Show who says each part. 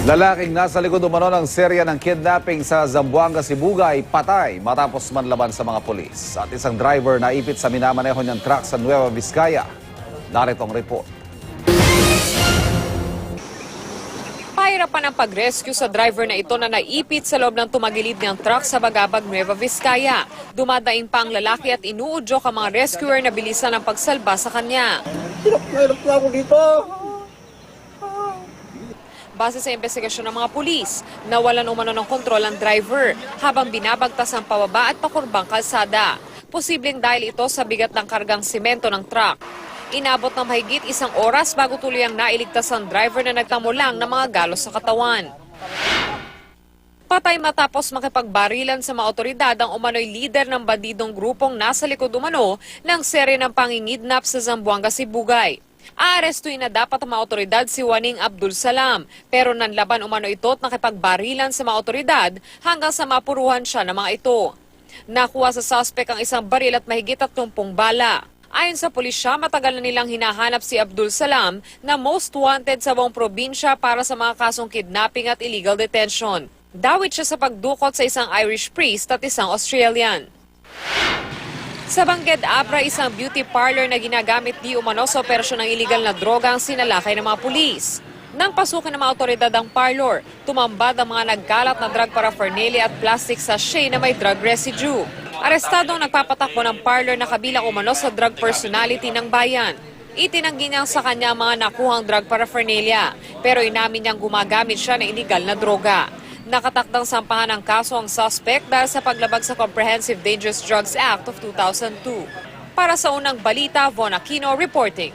Speaker 1: Lalaking nasa likod umano ng serya ng kidnapping sa Zamboanga, Sibugay, patay matapos manlaban sa mga pulis. At isang driver na ipit sa minamaneho niyang truck sa Nueva Vizcaya. Narito ang report.
Speaker 2: Pahirapan ang pag-rescue sa driver na ito na naipit sa loob ng tumagilid niyang truck sa Bagabag, Nueva Vizcaya. Dumadaing pa ang lalaki at inuudyok ang mga rescuer na bilisan ang pagsalba sa kanya.
Speaker 3: Hirap na ako dito.
Speaker 2: Base sa investigasyon ng mga pulis, nawalan umano ng kontrol ang driver habang binabagtas ang pababa at pakurbang kalsada. Posibleng dahil ito sa bigat ng kargang simento ng truck. Inabot ng mahigit 1 oras bago tuluyang nailigtas ang driver na nagtamo lang ng mga galos sa katawan. Patay matapos makipagbarilan sa mga otoridad ang umano'y lider ng bandidong grupong nasa likod umano ng serye ng pangingidnap sa Zamboanga, Sibugay. Aarestuin na dapat ang mga otoridad si Waning Abdul Salam, pero nanlaban umano ito at nakipagbarilan sa mga otoridad hanggang sa mapuruhan siya ng mga ito. Nakuha sa suspect ang isang baril at mahigit 30 bala. Ayon sa pulisya, matagal na nilang hinahanap si Abdul Salam na most wanted sa buong probinsya para sa mga kasong kidnapping at illegal detention. Dawit siya sa pagdukot sa isang Irish priest at isang Australian. Sa Bangged Abra, isang beauty parlor na ginagamit di umano sa operasyon ng illegal na droga ang sinalakay ng mga pulis. Nang pasukin ng mga otoridad ang parlor, tumambad ang mga nagkalat na drug paraphernalia at plastic sachet na may drug residue. Arestado ang nagpapatakbo ng parlor na kabilang umano sa drug personality ng bayan. Itinanggi niya sa kanya mga nakuhang drug paraphernalia, pero inamin niyang gumagamit siya ng illegal na droga. Nakatakdang sampahan ng kaso ang suspect dahil sa paglabag sa Comprehensive Dangerous Drugs Act of 2002. Para sa unang balita, Von Aquino reporting.